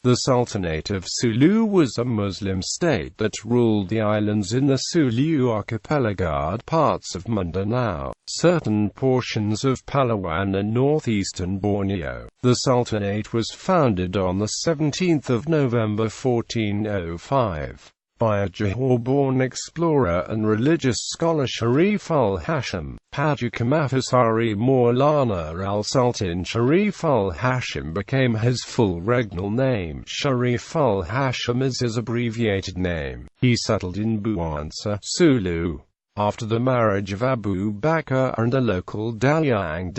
The Sultanate of Sulu was a Muslim state that ruled the islands in the Sulu Archipelago, parts of Mindanao, certain portions of Palawan and northeastern Borneo. The Sultanate was founded on the 17th of November 1405. By a Johore-born explorer and religious scholar Sharif-ul Hashim.Paduka Mahasari. Maulana al-Sultan Sharif-ul Hashim became his full regnal name. Sharif-ul Hashim is his abbreviated name. He settled in Buansa, Sulu, after the marriage of Abu Bakr and a local Dalyang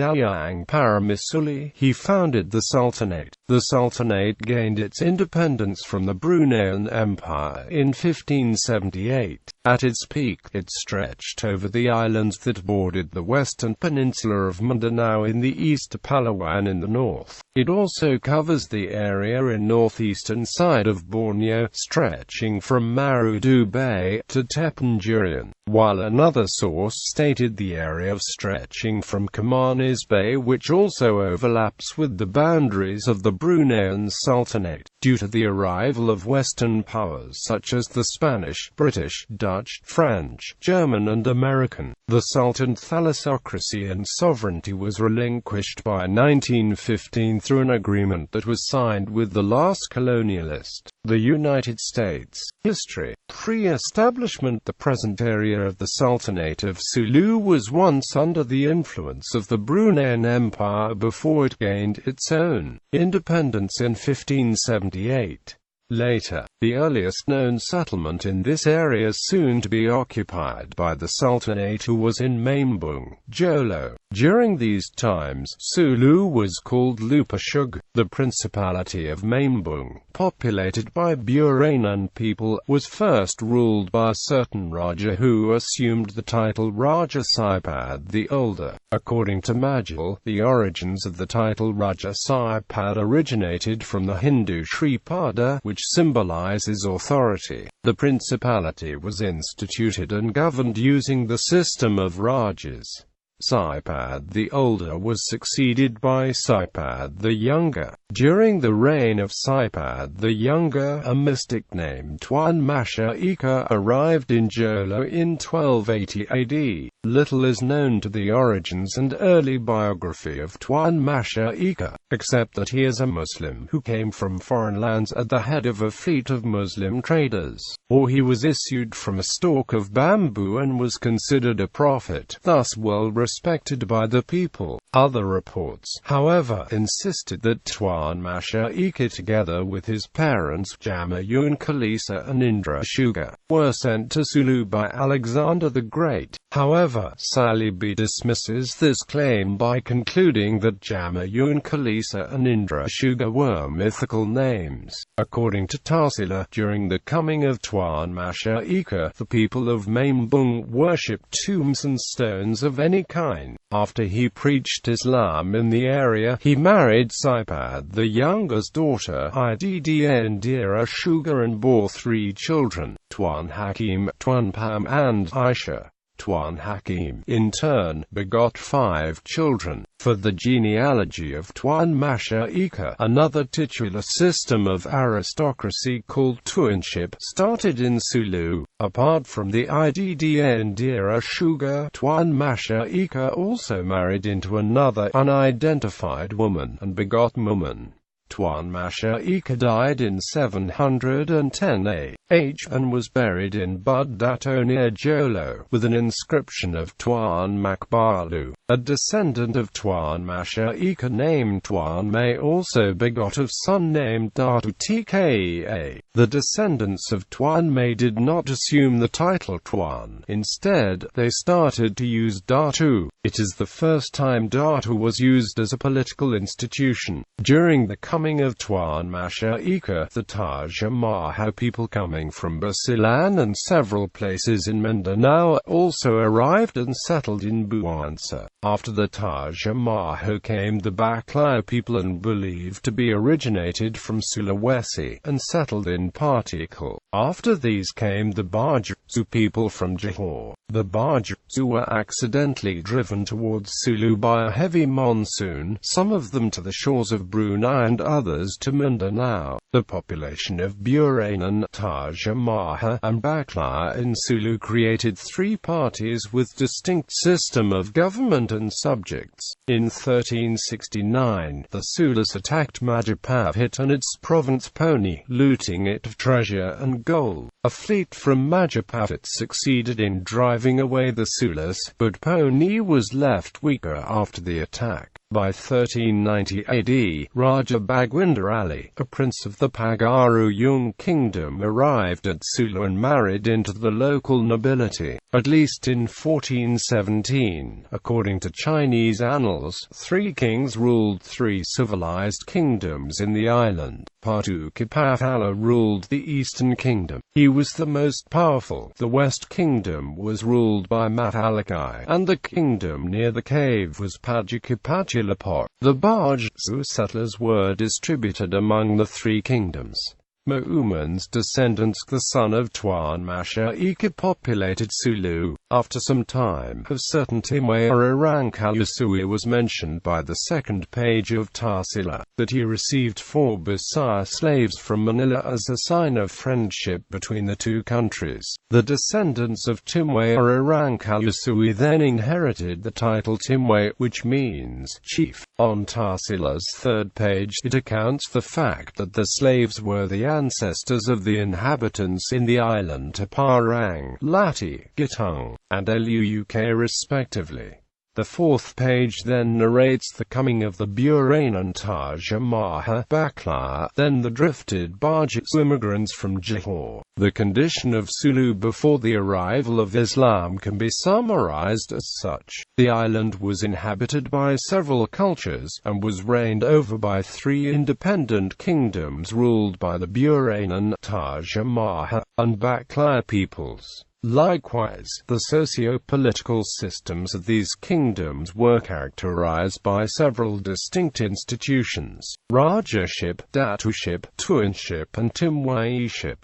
Paramisuli. He founded the Sultanate. The Sultanate gained its independence from the Bruneian Empire in 1578. At its peak, it stretched over the islands that bordered the western peninsula of Mindanao in the east to Palawan in the north. It also covers the area in northeastern side of Borneo, stretching from Marudu Bay to Tepenjurian, while another source stated the area stretching from Kamanis Bay, which also overlaps with the boundaries of the Bruneian Sultanate. Due to the arrival of Western powers such as the Spanish, British, Dutch, French, German and American, the Sultan thalassocracy and sovereignty was relinquished by 1915 through an agreement that was signed with the last colonialist, the United States. History. Pre-establishment. The present area of the Sultanate of Sulu was once under the influence of the Bruneian Empire before it gained its own independence in 1578. Later, the earliest known settlement in this area soon to be occupied by the Sultanate was in Mambung, Jolo. During these times, Sulu was called Lupashug. The Principality of Mambung, populated by Buranan people, was first ruled by a certain Raja who assumed the title Raja Saipad the Older. According to Majel, the origins of the title Raja Saipad originated from the Hindu Shripada, which symbolizes authority. The principality was instituted and governed using the system of Rajas. Saipad the Older was succeeded by Saipad the Younger. During the reign of Saipad the Younger, a mystic named Tuan Masha Ika arrived in Jolo in 1280 AD. Little is known to the origins and early biography of Tuan Masha Ika, except that he is a Muslim who came from foreign lands at the head of a fleet of Muslim traders, or he was issued from a stalk of bamboo and was considered a prophet, thus well respected by the people. Other reports, however, insisted that Tuan Masha Ika, together with his parents Jammayun Kalisa and Indra Shuga, were sent to Sulu by Alexander the Great. However, Salibi dismisses this claim by concluding that Jammayun Kalisa and Indra Shuga were mythical names. According to Tarsila, during the coming of Tuan Masha Ika, the people of Mambung worshipped tombs and stones of any kind. After he preached Islam in the area, he married Saipad the Younger's daughter Idda Indira Shuga and bore 3 children, Tuan Hakim, Tuan Pam and Aisha. Tuan Hakim, in turn, begot 5 children. For the genealogy of Tuan Masha Ika, another titular system of aristocracy called tuanship started in Sulu. Apart from the Idda Indira Shuga, Tuan Masha Ika also married into another unidentified woman and begot Muman. Tuan Masha Ika died in 710 AH and was buried in Buddato near Jolo, with an inscription of Tuan Makbalu. A descendant of Tuan Masha Ika named Tuan May also begot a son named Datu Tka. The descendants of Tuan May did not assume the title Tuan. Instead, they started to use Datu. It is the first time Datu was used as a political institution. During the coming of Tuan Masha Ika, the Taj Mahal people coming from Basilan and several places in Mindanao also arrived and settled in Buansa. After the Taj Mahal came the Baklai people, and believed to be originated from Sulawesi, and settled in Patikal. After these came the Bajau people from Johore. The Bajau were accidentally driven towards Sulu by a heavy monsoon, some of them to the shores of Brunei and others to Mindanao. The population of Buranan, Taj Mahal, and Baklai in Sulu created three parties with distinct system of government and subjects. In 1369, the Sulus attacked Majapahit and its province Poni, looting it of treasure and gold. A fleet from Majapahit succeeded in driving away the Sulus, but Poni was left weaker after the attack. By 1390 AD, Raja Bagwinder Ali, a prince of the Pagaruyung kingdom, arrived at Sulu and married into the local nobility. At least in 1417, according to Chinese annals, three kings ruled three civilized kingdoms in the island. Paduka Pahala ruled the eastern kingdom. He was the most powerful. The west kingdom was ruled by Matalakai, and the kingdom near the cave was Padukapachilapot. The Bajau settlers were distributed among the three kingdoms. Ma'uman's descendants, the son of Tuan Masha Ika, populated Sulu. After some time, a certain Timwara Rangkalusui was mentioned by the second page of Tarsila, that he received 4 Bisaya slaves from Manila as a sign of friendship between the two countries. The descendants of Timwara Rangkalusui then inherited the title Timwe, which means chief. On Tarsila's third page, it accounts the fact that the slaves were the ancestors of the inhabitants in the island Parang, Lati, Gitung, and Luk respectively. The fourth page then narrates the coming of the Buranan Taj Mahal, Baklai, then the drifted Bajau immigrants from Johore. The condition of Sulu before the arrival of Islam can be summarized as such. The island was inhabited by several cultures, and was reigned over by 3 independent kingdoms ruled by the Buranan, Taj Mahal, and Baklai peoples. Likewise, the socio-political systems of these kingdoms were characterized by several distinct institutions: Rajaship, Datuship, Tuanship, and Timwaiship.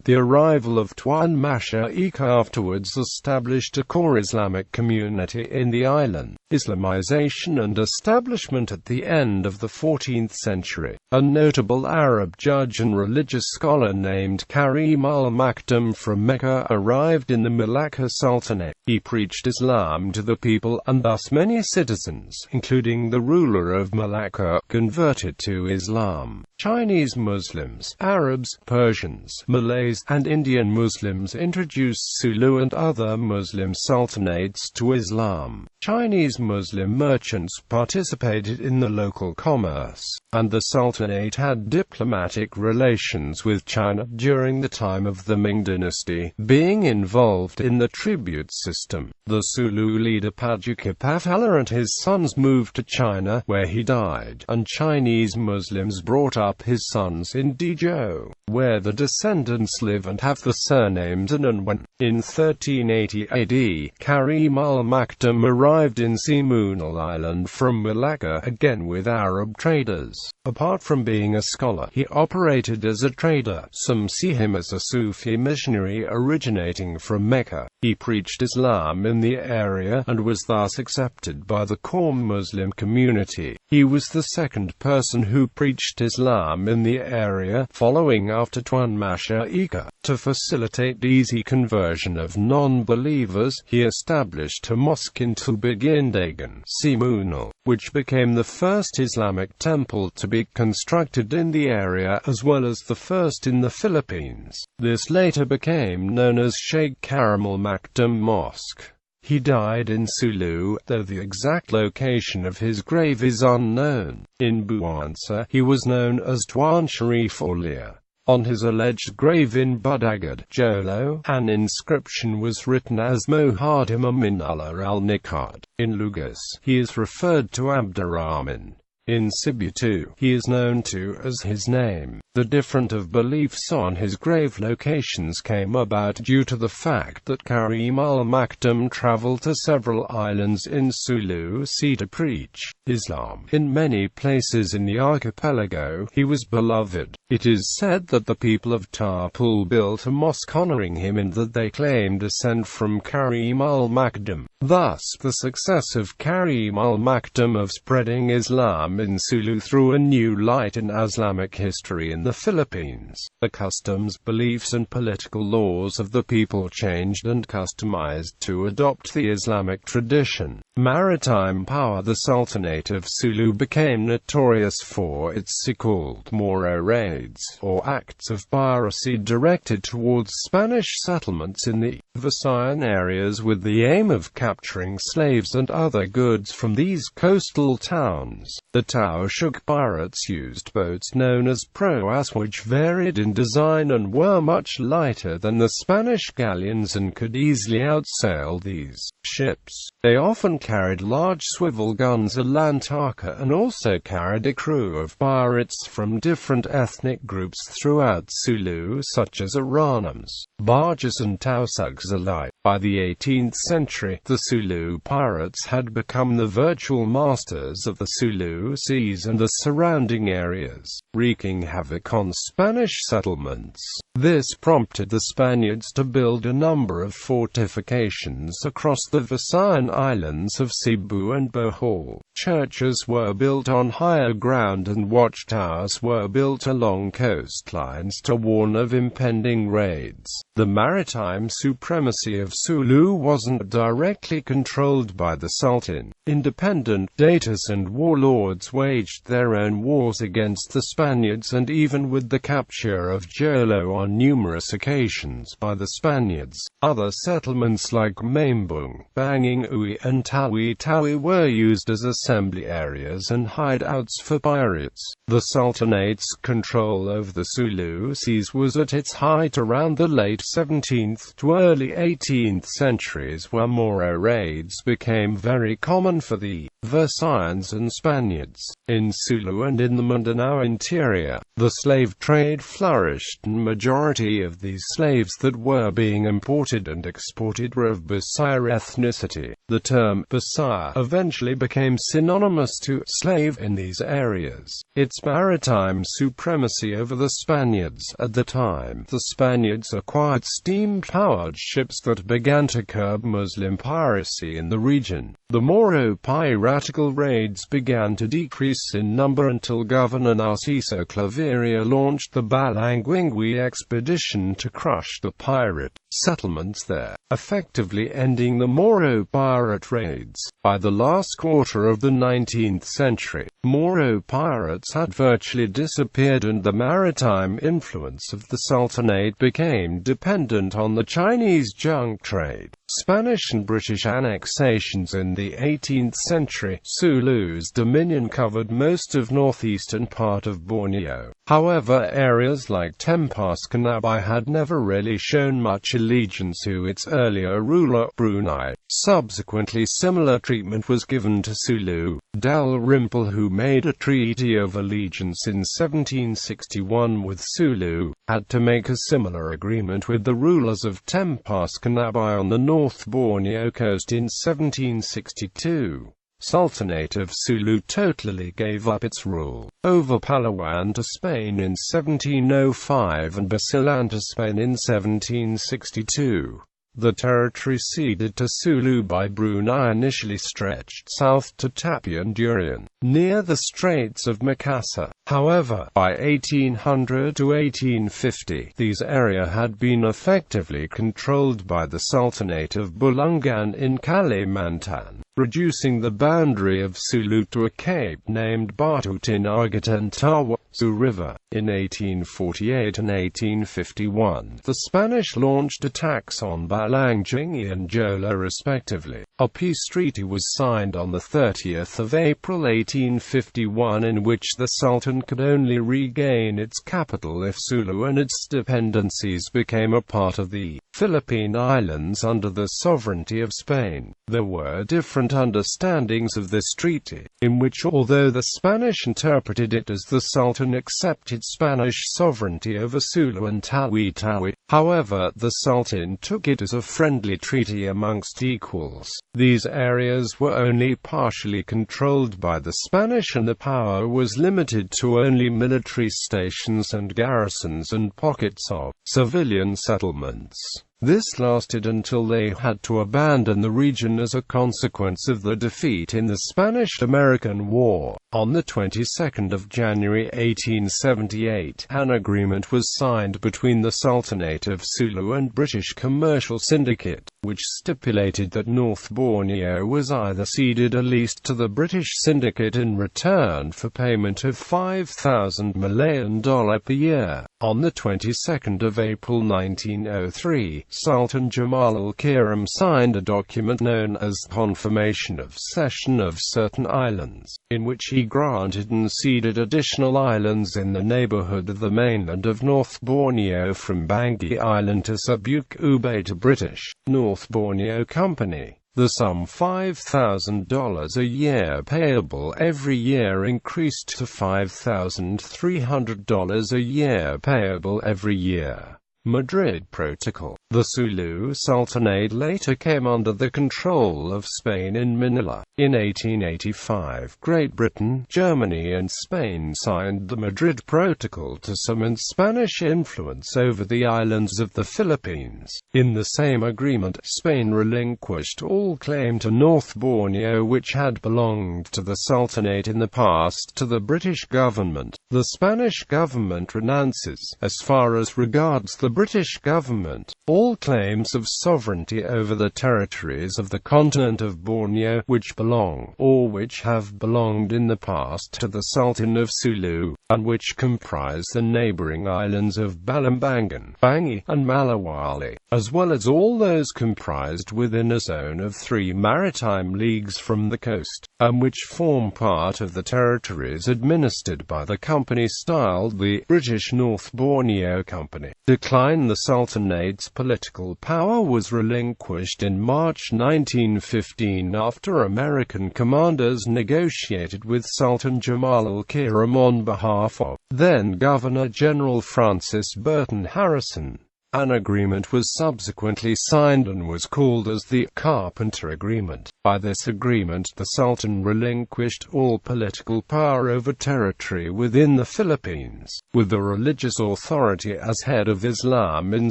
The arrival of Tuan Masha Ika afterwards established a core Islamic community in the island. Islamization and establishment at the end of the 14th century. A notable Arab judge and religious scholar named Karim al-Makdum from Mecca arrived in the Malacca Sultanate. He preached Islam to the people, and thus many citizens, including the ruler of Malacca, converted to Islam. Chinese Muslims, Arabs, Persians, Malays, and Indian Muslims introduced Sulu and other Muslim sultanates to Islam. Chinese Muslim merchants participated in the local commerce, and the Sultanate had diplomatic relations with China during the time of the Ming dynasty, being involved in the tribute system. The Sulu leader Paduka Pahala and his sons moved to China, where he died, and Chinese Muslims brought up his sons in Dezhou, where the descendants live and have the surname Zanunwan. In 1380 AD, Karim al-Makdum arrived in Simunal Island from Malacca, again with Arab traders. Apart from being a scholar, he operated as a trader. Some see him as a Sufi missionary originating from Mecca. He preached Islam in the area, and was thus accepted by the core Muslim community. He was the second person who preached Islam in the area, following after Tuan Masha Ika. To facilitate easy conversion of non-believers, he established a mosque in Tubigindagan, Simunal, which became the first Islamic temple to be constructed in the area, as well as the first in the Philippines. This later became known as Sheikh Karim Makdum Mosque. He died in Sulu, though the exact location of his grave is unknown. In Buansa, he was known as Tuan Sharif-ul. On his alleged grave in Budagad, Jolo, an inscription was written as Mohadima Minullah al-Nikad. In Lugas, he is referred to Abdurrahman. In Cebu too, he is known to as his name. The difference of beliefs on his grave locations came about due to the fact that Karim al-Maktoum traveled to several islands in Sulu Sea to preach Islam. In many places in the archipelago, he was beloved. It is said that the people of Tarpul built a mosque honoring him and that they claim descent from Karim al-Maktoum. Thus, the success of Karim al-Maktoum of spreading Islam in Sulu threw a new light in Islamic history in the Philippines. The customs, beliefs and political laws of the people changed and customized to adopt the Islamic tradition. Maritime power. The Sultanate of Sulu became notorious for its so-called Moro raids, or acts of piracy directed towards Spanish settlements in the Visayan areas with the aim of capturing slaves and other goods from these coastal towns. The Taoshuk pirates used boats known as proas which varied in design and were much lighter than the Spanish galleons and could easily outsail these ships. They often carried large swivel guns, a lantaka, and also carried a crew of pirates from different ethnic groups throughout Sulu such as Aranams, Barjas and Tausugs alike. By the 18th century, the Sulu pirates had become the virtual masters of the Sulu seas and the surrounding areas, wreaking havoc on Spanish settlements. This prompted the Spaniards to build a number of fortifications across the Visayan islands of Cebu and Bohol. Churches were built on higher ground and watchtowers were built along coastlines to warn of impending raids. The maritime supremacy of Sulu wasn't directly controlled by the Sultan. Independent datas and warlords waged their own wars against the Spaniards, and even with the capture of Jolo on numerous occasions by the Spaniards, other settlements like Mambung, Banging Ui and Tawi-Tawi were used as assembly areas and hideouts for pirates. The Sultanate's control over the Sulu seas was at its height around the late 17th to early 18th centuries, where Moro raids became very common for the Visayans and Spaniards. In Sulu and in the Mindanao interior, the slave trade flourished, and majority of these slaves that were being imported and exported were of Bisaya ethnicity. The term Bisaya eventually became synonymous to slave in these areas. Its maritime supremacy over the Spaniards. At the time, the Spaniards acquired steam-powered ships that began to curb Muslim piracy in the region. The Moro piratical raids began to decrease in number until Governor Narciso Claveria launched the Balangwingwi expedition to crush the pirate settlements there, effectively ending the Moro pirate raids. By the last quarter of the 19th century, Moro pirates had virtually disappeared and the maritime influence of the Sultanate became dependent on the Chinese junk trade. Spanish and British annexations. In the 18th century, Sulu's dominion covered most of northeastern part of Borneo. However, areas like Tempas Kanabai had never really shown much allegiance to its earlier ruler, Brunei. Subsequently, similar treatment was given to Sulu. Dalrymple, who made a treaty of allegiance in 1761 with Sulu, had to make a similar agreement with the rulers of Tempas Kanabai on the North Borneo coast in 1762. Sultanate of Sulu totally gave up its rule over Palawan to Spain in 1705 and Basilan to Spain in 1762. The territory ceded to Sulu by Brunei initially stretched south to Tapian Durian, near the Straits of Makassar. However, by 1800 to 1850, these areas had been effectively controlled by the Sultanate of Bulungan in Kalimantan, reducing the boundary of Sulu to a cape named Batut in Argatantawa River. In 1848 and 1851, the Spanish launched attacks on Balangingi and Jolo respectively. A peace treaty was signed on 30th of April 1851 in which the Sultan could only regain its capital if Sulu and its dependencies became a part of the Philippine Islands under the sovereignty of Spain. There were different understandings of this treaty, in which although the Spanish interpreted it as the Sultan accepted Spanish sovereignty over Sulu and Tawi-Tawi, however, the Sultan took it as a friendly treaty amongst equals. These areas were only partially controlled by the Spanish and the power was limited to only military stations and garrisons and pockets of civilian settlements. This lasted until they had to abandon the region as a consequence of the defeat in the Spanish-American War. On the 22nd of January 1878, an agreement was signed between the Sultanate of Sulu and British Commercial Syndicate, which stipulated that North Borneo was either ceded or leased to the British Syndicate in return for payment of $5,000 Malayan per year. On the 22nd of April 1903, Sultan Jamal al-Kiram signed a document known as Confirmation of Cession of Certain Islands, in which he granted and ceded additional islands in the neighborhood of the mainland of North Borneo from Bangui Island to Sabuk Ubay to British North Borneo Company. The sum $5,000 a year payable every year increased to $5,300 a year payable every year. Madrid Protocol. The Sulu Sultanate later came under the control of Spain in Manila. In 1885, Great Britain, Germany and Spain signed the Madrid Protocol to cement Spanish influence over the islands of the Philippines. In the same agreement, Spain relinquished all claim to North Borneo which had belonged to the Sultanate in the past to the British government. The Spanish government renounces, as far as regards the British government, all claims of sovereignty over the territories of the continent of Borneo which belong, or which have belonged in the past to the Sultan of Sulu, and which comprise the neighboring islands of Balambangan, Bangi, and Malawali, as well as all those comprised within a zone of 3 maritime leagues from the coast, and which form part of the territories administered by the company styled the British North Borneo Company. Decline. The Sultanate's political power was relinquished in March 1915 after American commanders negotiated with Sultan Jamal al-Kiram on behalf of then-Governor-General Francis Burton Harrison. An agreement was subsequently signed and was called as the Carpenter Agreement. By this agreement, the Sultan relinquished all political power over territory within the Philippines, with the religious authority as head of Islam in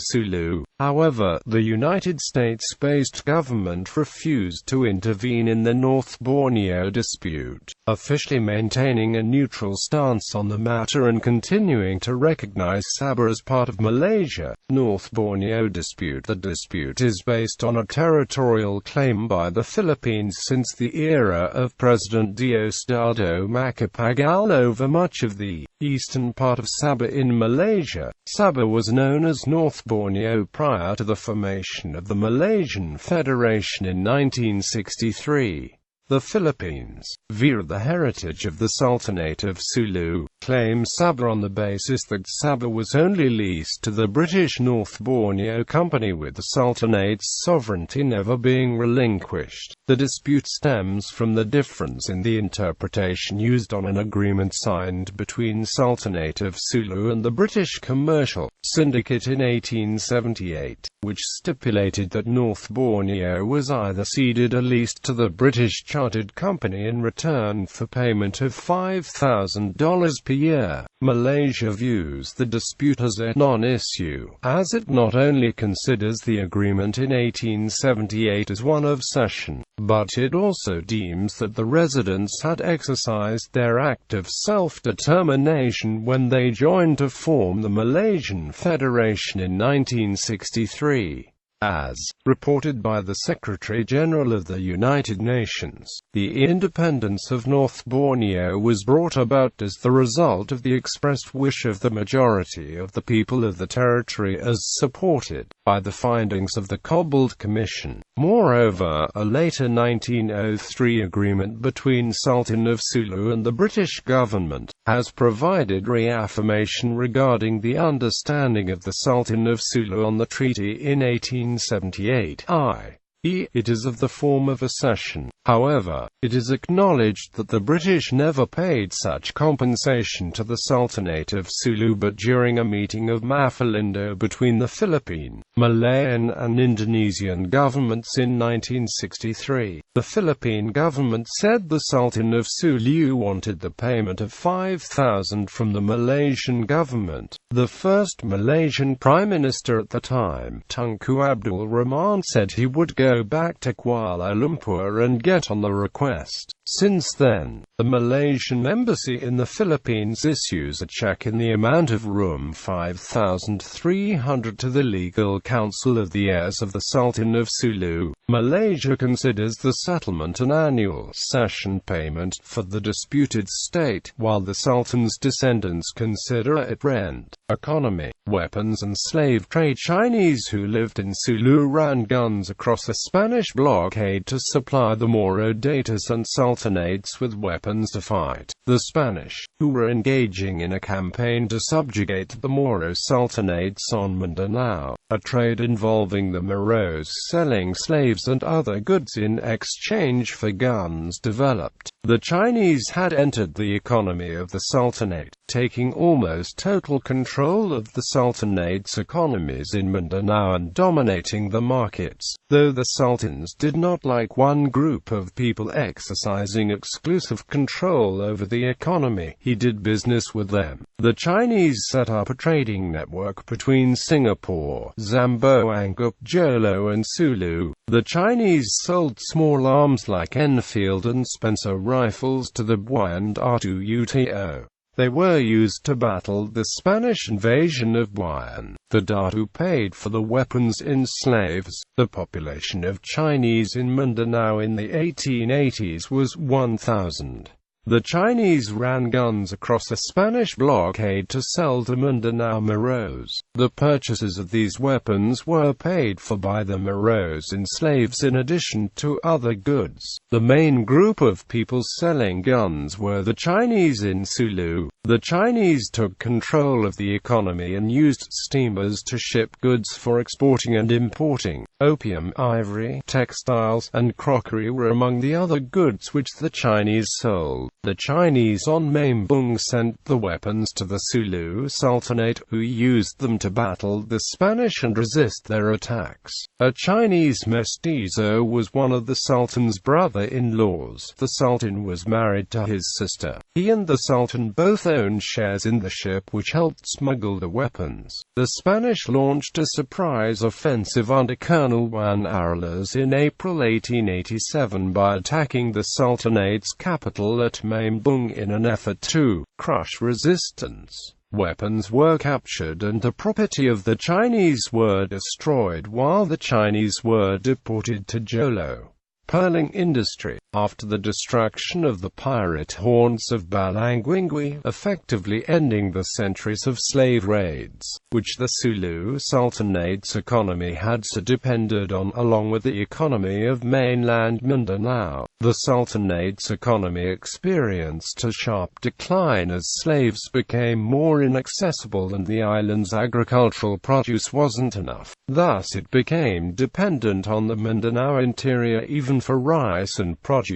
Sulu. However, the United States-based government refused to intervene in the North Borneo dispute, officially maintaining a neutral stance on the matter and continuing to recognize Sabah as part of Malaysia. North Borneo dispute. The dispute is based on a territorial claim by the Philippines since the era of President Diosdado Macapagal over much of the eastern part of Sabah in Malaysia. Sabah was known as North Borneo prior to the formation of the Malaysian Federation in 1963. The Philippines, via the heritage of the Sultanate of Sulu, claims Sabah on the basis that Sabah was only leased to the British North Borneo Company with the Sultanate's sovereignty never being relinquished. The dispute stems from the difference in the interpretation used on an agreement signed between Sultanate of Sulu and the British Commercial Syndicate in 1878, which stipulated that North Borneo was either ceded or leased to the British Chartered Company in return for payment of $5,000 per year. Malaysia views the dispute as a non-issue, as it not only considers the agreement in 1878 as one of cession, but it also deems that the residents had exercised their act of self-determination when they joined to form the Malaysian Federation in 1963. As reported by the Secretary-General of the United Nations, the independence of North Borneo was brought about as the result of the expressed wish of the majority of the people of the territory as supported by the findings of the Cobalt Commission. Moreover, a later 1903 agreement between Sultan of Sulu and the British government has provided reaffirmation regarding the understanding of the Sultan of Sulu on the treaty in 1878, i.e., it is of the form of a cession. However, it is acknowledged that the British never paid such compensation to the Sultanate of Sulu, but during a meeting of Maffalindo between the Philippine, Malayan and Indonesian governments in 1963, the Philippine government said the Sultan of Sulu wanted the payment of 5,000 from the Malaysian government. The first Malaysian Prime Minister at the time, Tunku Abdul Rahman, said he would go back to Kuala Lumpur and get on the request. Since then, the Malaysian embassy in the Philippines issues a check in the amount of $5,300 to the legal council of the heirs of the Sultan of Sulu. Malaysia considers the settlement an annual cession payment for the disputed state, while the Sultan's descendants consider it rent. Economy, weapons and slave trade. Chinese who lived in Sulu ran guns across the Spanish blockade to supply the Moro Datus and sultanates with weapons to fight the Spanish, who were engaging in a campaign to subjugate the Moro sultanates on Mindanao. A trade involving the Moros selling slaves and other goods in exchange for guns developed. The Chinese had entered the economy of the Sultanate, taking almost total control of the Sultanate's economies in Mindanao and dominating the markets. Though the sultans did not like one group of people exercising exclusive control over the economy, he did business with them. The Chinese set up a trading network between Singapore, Zamboanga, Jolo and Sulu. The Chinese sold small arms like Enfield and Spencer rifles to the Bui and Datu. They were used to battle the Spanish invasion of Buyan. The Datu paid for the weapons in slaves. The population of Chinese in Mindanao in the 1880s was 1,000. The Chinese ran guns across the Spanish blockade to sell to Mindanao Moros. The purchases of these weapons were paid for by the Moros in slaves in addition to other goods. The main group of people selling guns were the Chinese in Sulu. The Chinese took control of the economy and used steamers to ship goods for exporting and importing. Opium, ivory, textiles, and crockery were among the other goods which the Chinese sold. The Chinese on Mambung sent the weapons to the Sulu Sultanate, who used them to battle the Spanish and resist their attacks. A Chinese mestizo was one of the Sultan's brother-in-laws. The Sultan was married to his sister. He and the Sultan both owned shares in the ship which helped smuggle the weapons. The Spanish launched a surprise offensive under Colonel Juan Arelas in April 1887 by attacking the Sultanate's capital at Mambung in an effort to crush resistance. Weapons were captured and the property of the Chinese were destroyed, while the Chinese were deported to Jolo. Pearling industry. After the destruction of the pirate haunts of Balangwingwi, effectively ending the centuries of slave raids, which the Sulu Sultanate's economy had so depended on, along with the economy of mainland Mindanao, the Sultanate's economy experienced a sharp decline as slaves became more inaccessible and the island's agricultural produce wasn't enough. Thus it became dependent on the Mindanao interior even for rice and produce.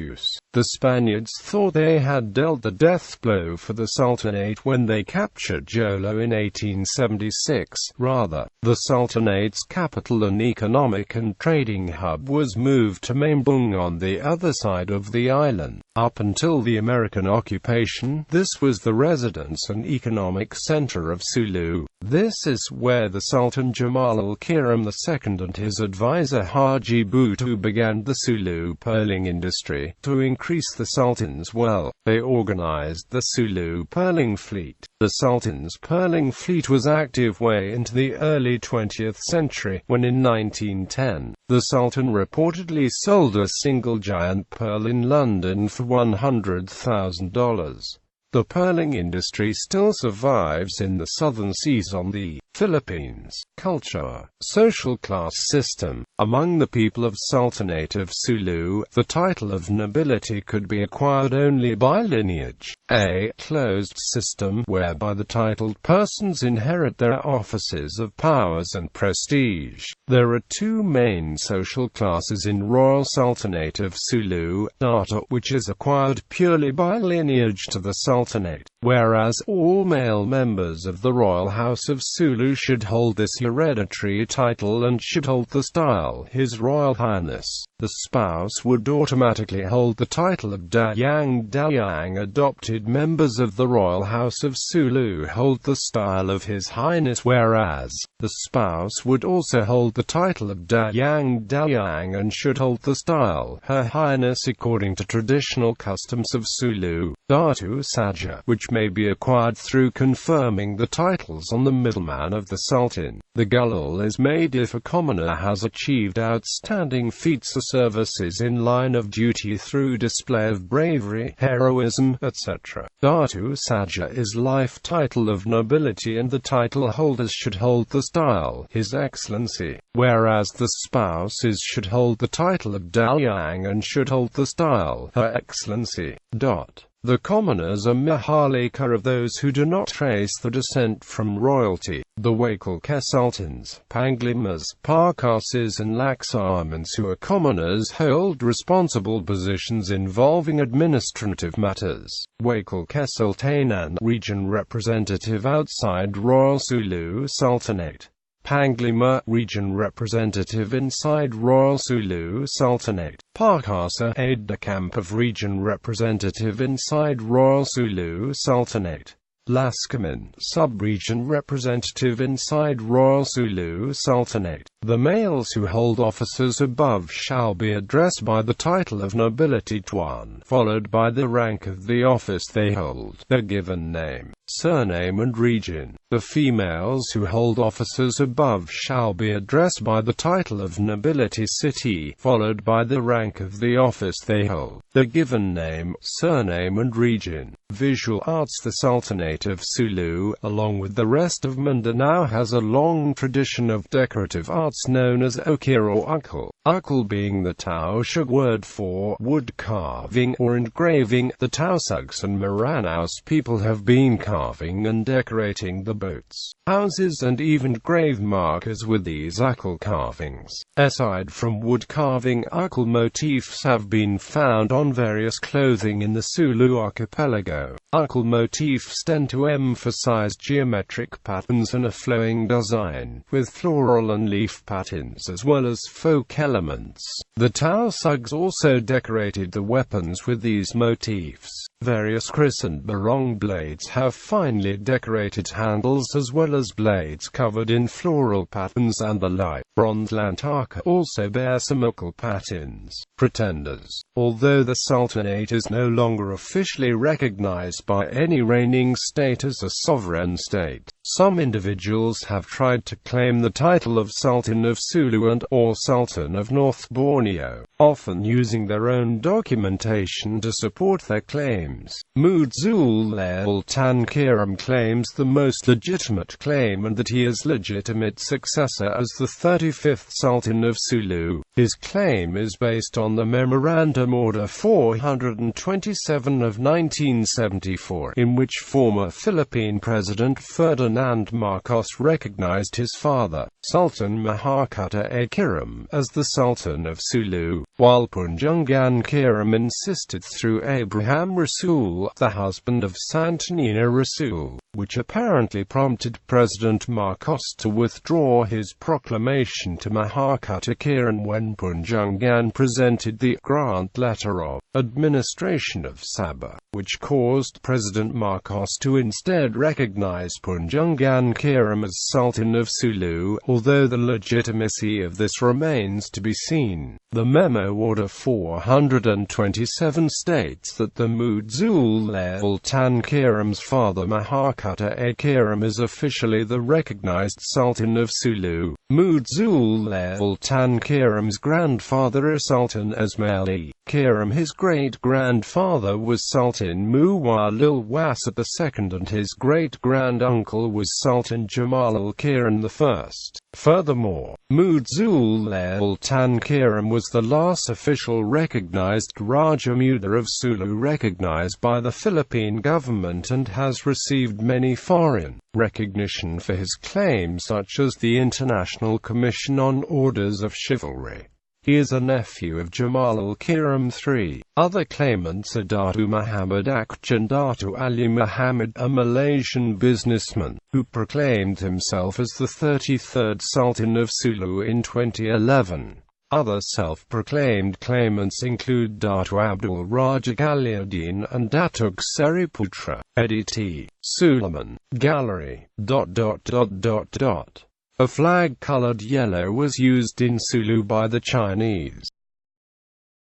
The Spaniards thought they had dealt the death blow for the Sultanate when they captured Jolo in 1876. Rather, the Sultanate's capital and economic and trading hub was moved to Mambung on the other side of the island. Up until the American occupation, this was the residence and economic center of Sulu. This is where the Sultan Jamal al-Kiram II and his advisor Haji Butu began the Sulu pearling industry. To increase increase the Sultan's wealth. They organized the Sulu pearling fleet. The Sultan's pearling fleet was active way into the early 20th century, when in 1910, the Sultan reportedly sold a single giant pearl in London for $100,000. The pearling industry still survives in the southern seas on the Philippines. Culture, social class system. Among the people of Sultanate of Sulu, the title of nobility could be acquired only by lineage, a closed system whereby the titled persons inherit their offices of powers and prestige. There are two main social classes in Royal Sultanate of Sulu: Data, which is acquired purely by lineage to the Sultanate, whereas all male members of the Royal House of Sulu should hold this hereditary title and should hold the style His Royal Highness. The spouse would automatically hold the title of Dayang Dayang. Adopted members of the Royal House of Sulu hold the style of His Highness, whereas the spouse would also hold the title of Dayang Dayang and should hold the style Her Highness according to traditional customs of Sulu. Datu Saja, which may be acquired through confirming the titles on the middleman of the Sultan. The Gulul is made if a commoner has achieved outstanding feats or services in line of duty through display of bravery, heroism, etc. Datu Saja is life title of nobility, and the title holders should hold the style His Excellency, whereas the spouses should hold the title of Dayang and should hold the style Her Excellency. The commoners are Mahalika of those who do not trace the descent from royalty. The Wakil Sultans, Panglimas, Parkases and Laksamans, who are commoners, hold responsible positions involving administrative matters. Wakil Sultanan, region representative outside Royal Sulu Sultanate. Panglima, region representative inside Royal Sulu Sultanate. Parkasa, aide-de-camp of region representative inside Royal Sulu Sultanate. Laskaman, sub-region representative inside Royal Sulu Sultanate. The males who hold offices above shall be addressed by the title of nobility Tuan, followed by the rank of the office they hold, their given name, surname and region. The females who hold offices above shall be addressed by the title of nobility City, followed by the rank of the office they hold, their given name, surname and region. Visual arts. The Sultanate of Sulu, along with the rest of Mindanao, has a long tradition of decorative arts known as ukir or ukul. Ukul being the Tausug word for wood carving or engraving. The Tausugs and Maranaos people have been carving and decorating the boats, houses and even grave markers with these ukul carvings. Aside from wood carving, ukul motifs have been found on various clothing in the Sulu Archipelago. Ukul motifs tend to emphasize geometric patterns and a flowing design, with floral and leaf patterns as well as folk elements. The Tausugs also decorated the weapons with these motifs. Various crescent barong blades have finely decorated handles as well as blades covered in floral patterns, and the light bronze lantaka also bears some ukul patterns. Pretenders. Although the Sultanate is no longer officially recognized by any reigning state as a sovereign state, some individuals have tried to claim the title of Sultan of Sulu and or Sultan of North Borneo, often using their own documentation to support their claims. Sultan Kiram claims the most legitimate claim and that he is legitimate successor as the 35th Sultan of Sulu. His claim is based on the Memorandum Order 427 of 1974, in which former Philippine President Ferdinand Marcos recognized his father, Sultan Mahakota Kiram, as the Sultan of Sulu, while Punjangan Kiram insisted through Abraham Rasul, the husband of Santanina Rasul, which apparently prompted President Marcos to withdraw his proclamation to Mahakota Kiram when Punjangan presented the grant letter of administration of Sabah, which caused President Marcos to instead recognize Punjungan Kiram as Sultan of Sulu, although the legitimacy of this remains to be seen. The Memo Order 427 states that the Sultan Kiram's father Mahakota Kiram is officially the recognized Sultan of Sulu. Sultan Kiram's grandfather is Sultan Ismail Kiram. His great-grandfather was Sultan Muwallil Wasat II and his great-grand-uncle was Sultan Jamalul Kiram I. Furthermore, Sultan Kiram was the last official recognized Raja Muda of Sulu recognized by the Philippine government and has received many foreign recognition for his claims such as the International Commission on Orders of Chivalry. He is a nephew of Jamalul Kiram III. Other claimants are Datu Muhammad Akch and Datu Ali Muhammad, a Malaysian businessman, who proclaimed himself as the 33rd Sultan of Sulu in 2011. Other self-proclaimed claimants include Datu Abdul Raja Galiuddin and Datuk Seri Putra, Eddie T. Suleiman. Gallery. A flag colored yellow was used in Sulu by the Chinese.